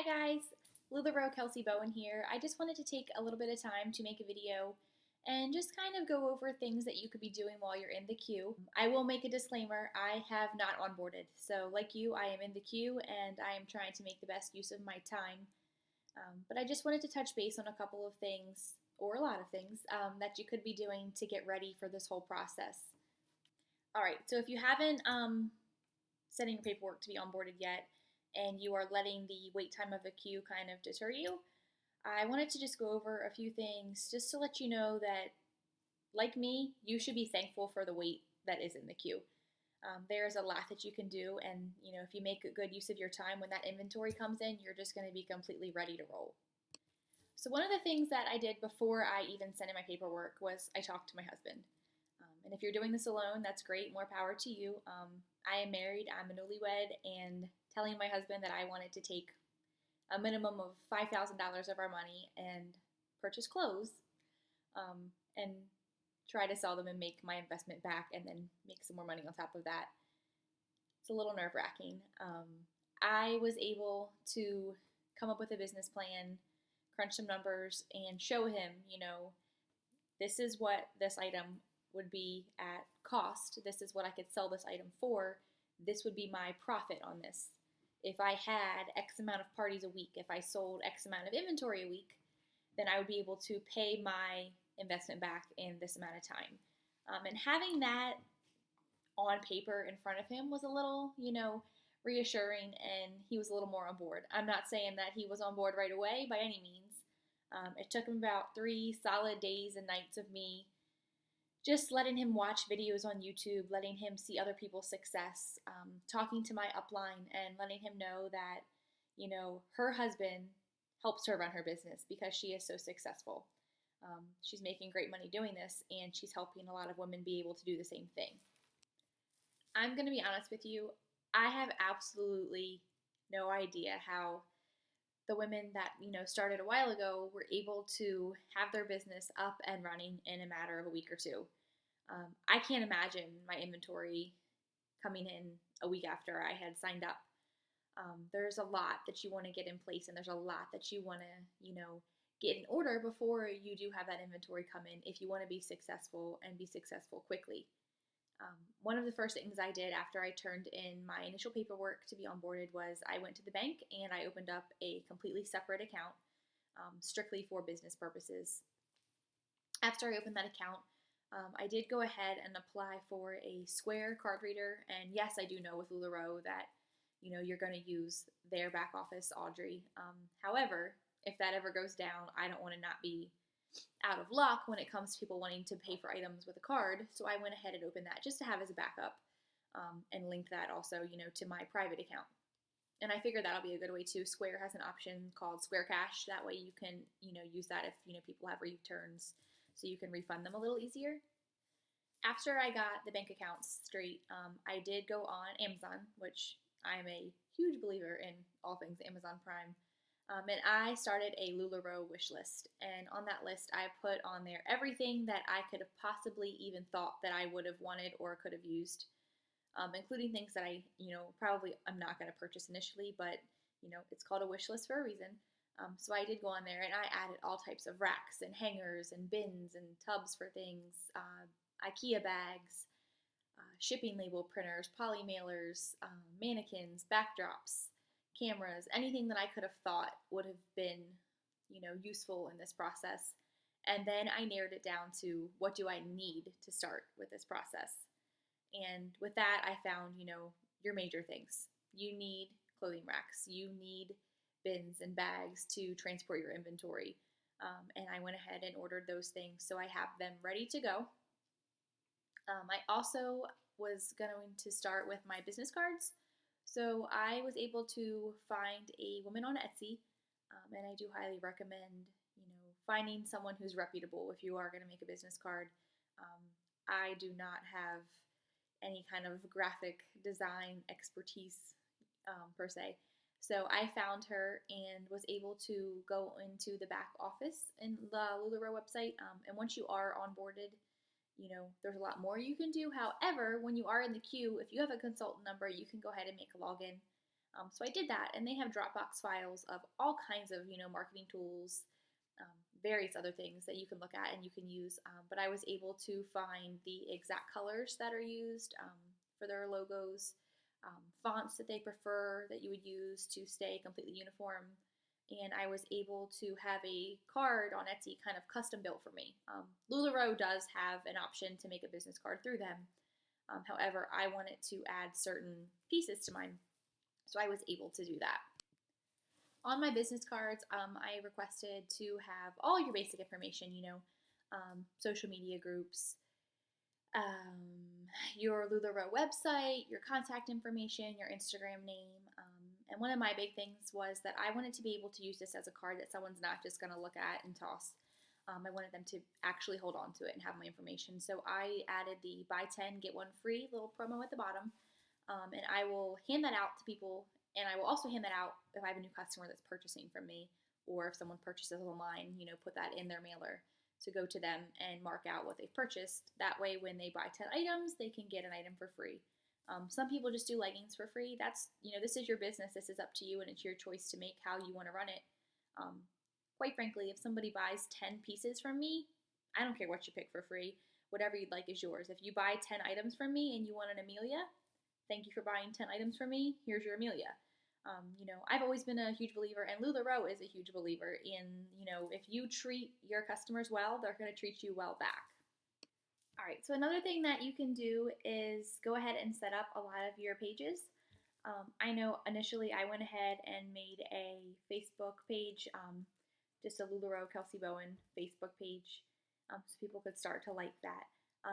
guys, LuLaRoe Kelsey Bowen here. I just wanted to take a little bit of time to make a video and just kind of go over things that you could be doing while you're in the queue. I will make a disclaimer, I have not onboarded. So like you, I am in the queue and I am trying to make the best use of my time. But I just wanted to touch base on a couple of things, or a lot of things, that you could be doing to get ready for this whole process. Alright, so if you haven't sent in your paperwork to be onboarded yet, and you are letting the wait time of a queue kind of deter you, I wanted to just go over a few things just to let you know that, like me, you should be thankful for the wait that is in the queue. There's a lot that you can do, and if you make a good use of your time when that inventory comes in, you're just going to be completely ready to roll. So one of the things that I did before I even sent in my paperwork was I talked to my husband. And if you're doing this alone, that's great, more power to you. I am married, I'm a newlywed, and telling my husband that I wanted to take a minimum of $5,000 of our money and purchase clothes and try to sell them and make my investment back and then make some more money on top of that. It's a little nerve-wracking. I was able to come up with a business plan, crunch some numbers, and show him, this is what this item would be at cost. This is what I could sell this item for. This would be my profit on this. If I had X amount of parties a week, if I sold X amount of inventory a week, then I would be able to pay my investment back in this amount of time. And having that on paper in front of him was a little, reassuring, and he was a little more on board. I'm not saying that he was on board right away by any means. It took him about 3 solid days and nights of me just letting him watch videos on YouTube, letting him see other people's success, talking to my upline and letting him know that, her husband helps her run her business because she is so successful. She's making great money doing this, and she's helping a lot of women be able to do the same thing. I'm going to be honest with you, I have absolutely no idea how the women that, started a while ago were able to have their business up and running in a matter of a week or two. I can't imagine my inventory coming in a week after I had signed up. There's a lot that you want to get in place, and there's a lot that you want to, get in order before you do have that inventory come in if you want to be successful and be successful quickly. One of the first things I did after I turned in my initial paperwork to be onboarded was I went to the bank and I opened up a completely separate account, strictly for business purposes. After I opened that account, I did go ahead and apply for a Square card reader, and yes, I do know with LuLaRoe that, you're going to use their back office, Audrey. However, if that ever goes down, I don't want to not be out of luck when it comes to people wanting to pay for items with a card, so I went ahead and opened that just to have as a backup, and link that also, to my private account. And I figured that'll be a good way too. Square has an option called Square Cash. That way you can, use that if, people have returns, so you can refund them a little easier. After I got the bank accounts straight, I did go on Amazon, which I am a huge believer in all things Amazon Prime. And I started a LuLaRoe wish list. And on that list, I put on there everything that I could have possibly even thought that I would have wanted or could have used, including things that I, probably I'm not going to purchase initially, but, it's called a wish list for a reason. So I did go on there and I added all types of racks and hangers and bins and tubs for things, IKEA bags, shipping label printers, poly mailers, mannequins, backdrops, cameras, anything that I could have thought would have been, useful in this process. And then I narrowed it down to what do I need to start with this process. And with that, I found, your major things. You need clothing racks. You need bins and bags to transport your inventory. And I went ahead and ordered those things so I have them ready to go. I also was going to start with my business cards. So I was able to find a woman on Etsy, and I do highly recommend, finding someone who's reputable if you are going to make a business card. I do not have any kind of graphic design expertise per se. So I found her and was able to go into the back office in the LuLaRoe website. And once you are onboarded, there's a lot more you can do. However, when you are in the queue, if you have a consultant number, you can go ahead and make a login. So I did that, and they have Dropbox files of all kinds of, marketing tools, various other things that you can look at and you can use. But I was able to find the exact colors that are used for their logos, fonts that they prefer that you would use to stay completely uniform. And I was able to have a card on Etsy kind of custom built for me. LuLaRoe does have an option to make a business card through them. However, I wanted to add certain pieces to mine, so I was able to do that. On my business cards, I requested to have all your basic information, social media groups, your LuLaRoe website, your contact information, your Instagram name. And one of my big things was that I wanted to be able to use this as a card that someone's not just going to look at and toss. I wanted them to actually hold on to it and have my information. So I added the buy 10, get one free little promo at the bottom. And I will hand that out to people. And I will also hand that out if I have a new customer that's purchasing from me, or if someone purchases online, put that in their mailer to go to them and mark out what they've purchased. That way, when they buy 10 items, they can get an item for free. Some people just do leggings for free. That's, this is your business. This is up to you, and it's your choice to make how you want to run it. Quite frankly, if somebody buys 10 pieces from me, I don't care what you pick for free. Whatever you'd like is yours. If you buy 10 items from me and you want an Amelia, thank you for buying 10 items from me. Here's your Amelia. I've always been a huge believer, and LuLaRoe is a huge believer in, if you treat your customers well, they're going to treat you well back. All right, so another thing that you can do is go ahead and set up a lot of your pages. I know initially I went ahead and made a Facebook page, just a LuLaRoe Kelsey Bowen Facebook page, so people could start to like that.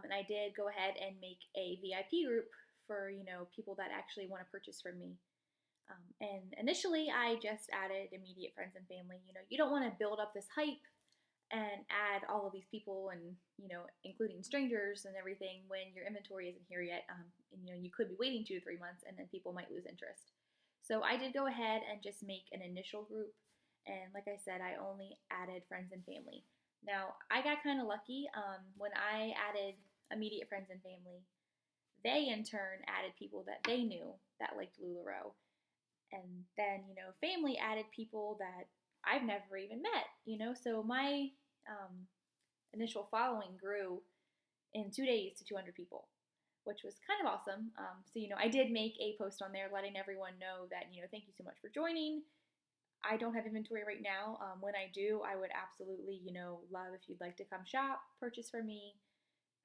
And I did go ahead and make a VIP group for, people that actually want to purchase from me. And initially I just added immediate friends and family. You don't want to build up this hype and add all of these people and, including strangers and everything when your inventory isn't here yet. And, you could be waiting 2 to 3 months and then people might lose interest. So I did go ahead and just make an initial group. And like I said, I only added friends and family. Now, I got kind of lucky when I added immediate friends and family. They, in turn, added people that they knew that liked LuLaRoe. And then, family added people that I've never even met, So my initial following grew in 2 days to 200 people, which was kind of awesome. So, I did make a post on there letting everyone know that, thank you so much for joining. I don't have inventory right now. When I do, I would absolutely, love if you'd like to come shop, purchase from me,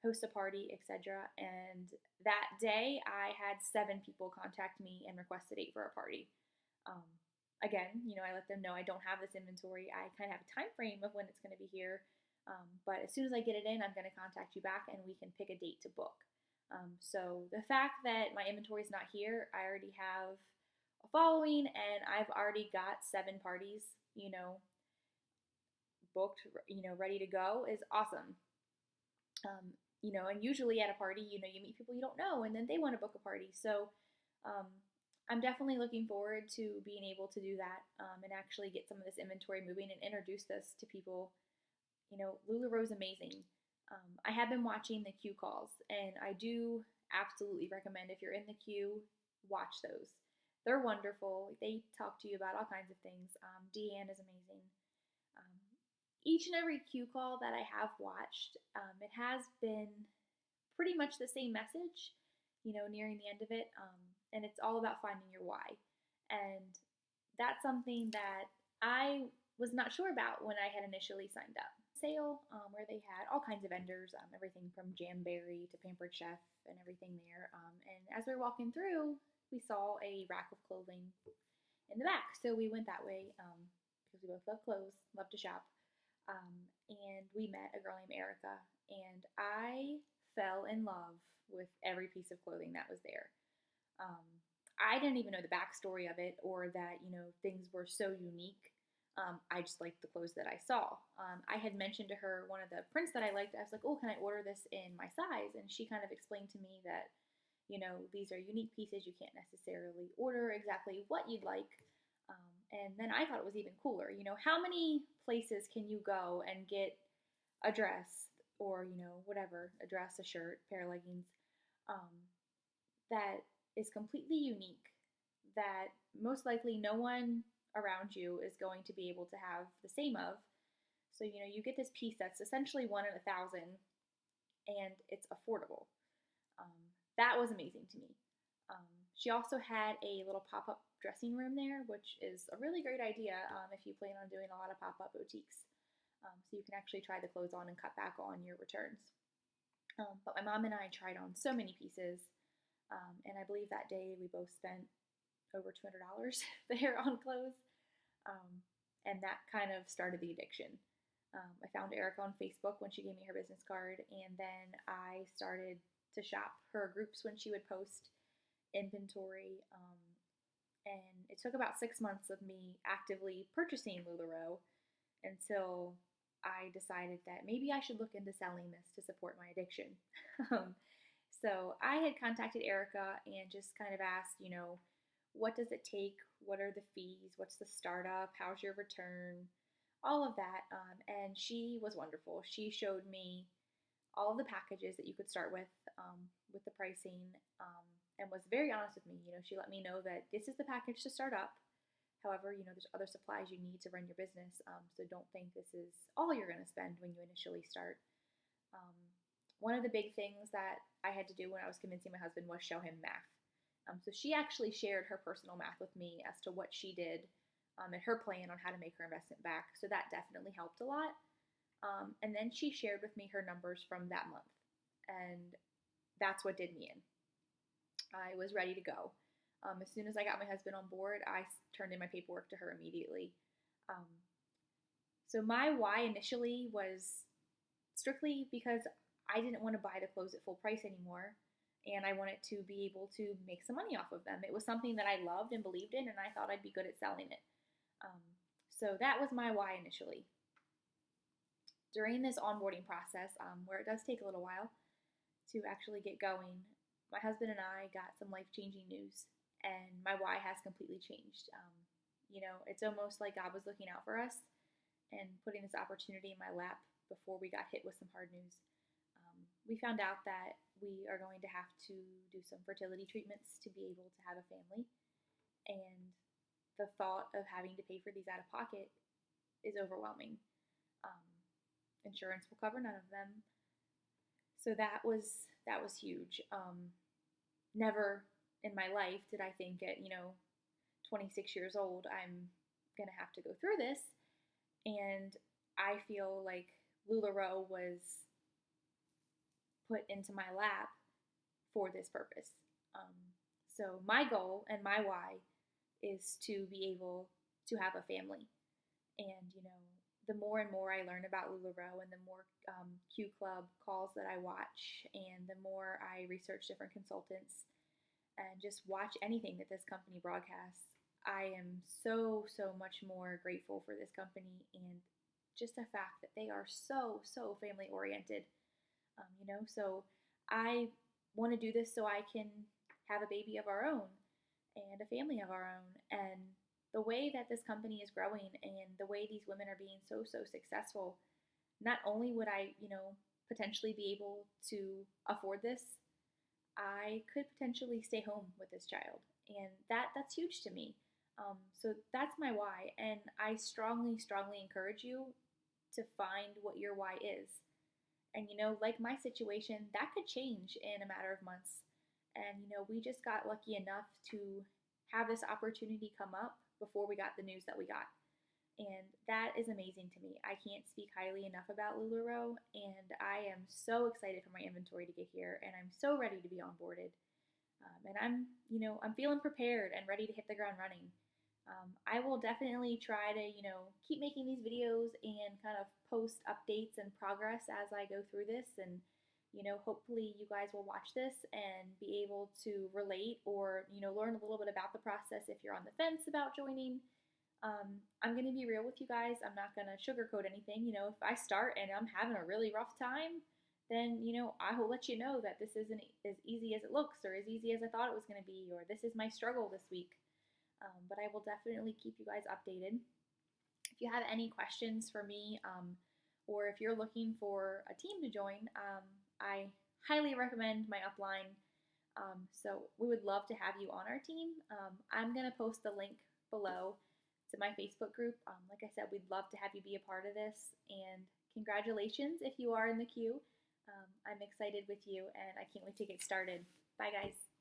host a party, etc. And that day, I had 7 people contact me and request a date for a party. Again, I let them know I don't have this inventory. I kind of have a time frame of when it's going to be here. But as soon as I get it in, I'm going to contact you back and we can pick a date to book. So the fact that my inventory is not here, I already have a following and I've already got 7 parties, booked, ready to go is awesome. And usually at a party, you meet people you don't know and then they want to book a party. So, I'm definitely looking forward to being able to do that and actually get some of this inventory moving and introduce this to people. LuLaRoe is amazing. I have been watching the Q calls, and I do absolutely recommend if you're in the queue, watch those. They're wonderful. They talk to you about all kinds of things. Deanne is amazing. Each and every Q call that I have watched, it has been pretty much the same message, nearing the end of it. And it's all about finding your why. And that's something that I was not sure about when I had initially signed up. Sale where they had all kinds of vendors, everything from Jamberry to Pampered Chef and everything there. And as we were walking through, we saw a rack of clothing in the back. So we went that way because we both love clothes, love to shop. And we met a girl named Erica. And I fell in love with every piece of clothing that was there. I didn't even know the backstory of it or that, things were so unique. I just liked the clothes that I saw. I had mentioned to her one of the prints that I liked. I was like, oh, can I order this in my size? And she kind of explained to me that, these are unique pieces. You can't necessarily order exactly what you'd like. And then I thought it was even cooler. How many places can you go and get a dress or, whatever, a dress, a shirt, pair of leggings, that is completely unique, that most likely no one around you is going to be able to have the same of. So, you get this piece that's essentially 1 in 1,000 and it's affordable. Um, that was amazing to me. Um, she also had a little pop up dressing room there, which is a really great idea if you plan on doing a lot of pop up boutiques. So you can actually try the clothes on and cut back on your returns. But my mom and I tried on so many pieces, and I believe that day we both spent over $200 there on clothes, um, and that kind of started the addiction. I found Erica on Facebook when she gave me her business card, and then I started to shop her groups when she would post inventory. And it took about 6 months of me actively purchasing LuLaRoe until I decided that maybe I should look into selling this to support my addiction. So I had contacted Erica and just kind of asked, what does it take? What are the fees? What's the startup? How's your return? All of that. And she was wonderful. She showed me all of the packages that you could start with the pricing, and was very honest with me. She let me know that this is the package to start up. However, there's other supplies you need to run your business, so don't think this is all you're going to spend when you initially start. One of the big things that I had to do when I was convincing my husband was show him math. So she actually shared her personal math with me as to what she did and her plan on how to make her investment back. So that definitely helped a lot. And then she shared with me her numbers from that month. And that's what did me in. I was ready to go. As soon as I got my husband on board, I turned in my paperwork to her immediately. So my why initially was strictly because I didn't want to buy the clothes at full price anymore, and I wanted to be able to make some money off of them. It was something that I loved and believed in, and I thought I'd be good at selling it. So that was my why initially. During this onboarding process, where it does take a little while to actually get going, my husband and I got some life-changing news, and my why has completely changed. It's almost like God was looking out for us and putting this opportunity in my lap before we got hit with some hard news. We found out that we are going to have to do some fertility treatments to be able to have a family, and the thought of having to pay for these out of pocket is overwhelming. Insurance will cover none of them, so that was huge. Never in my life did I think at 26 years old I'm gonna have to go through this, and I feel like LuLaRoe was put into my lap for this purpose. So my goal and my why is to be able to have a family, and the more and more I learn about LuLaRoe, and the more Q Club calls that I watch, and the more I research different consultants and just watch anything that this company broadcasts, I am so much more grateful for this company, and just the fact that they are so family oriented. So I want to do this so I can have a baby of our own and a family of our own. And the way that this company is growing and the way these women are being so successful, not only would I, potentially be able to afford this, I could potentially stay home with this child. And that's huge to me. So that's my why. And I strongly encourage you to find what your why is. And, like my situation, that could change in a matter of months. And, we just got lucky enough to have this opportunity come up before we got the news that we got. And that is amazing to me. I can't speak highly enough about LuLaRoe, and I am so excited for my inventory to get here, and I'm so ready to be onboarded. And I'm feeling prepared and ready to hit the ground running. I will definitely try to, keep making these videos and kind of post updates and progress as I go through this. And, hopefully you guys will watch this and be able to relate or, learn a little bit about the process if you're on the fence about joining. I'm going to be real with you guys. I'm not going to sugarcoat anything. If I start and I'm having a really rough time, then, I will let you know that this isn't as easy as it looks or as easy as I thought it was going to be, or this is my struggle this week. But I will definitely keep you guys updated. If you have any questions for me, or if you're looking for a team to join, I highly recommend my upline. So we would love to have you on our team. I'm going to post the link below to my Facebook group. Like I said, we'd love to have you be a part of this, and congratulations if you are in the queue. I'm excited with you, and I can't wait to get started. Bye, guys.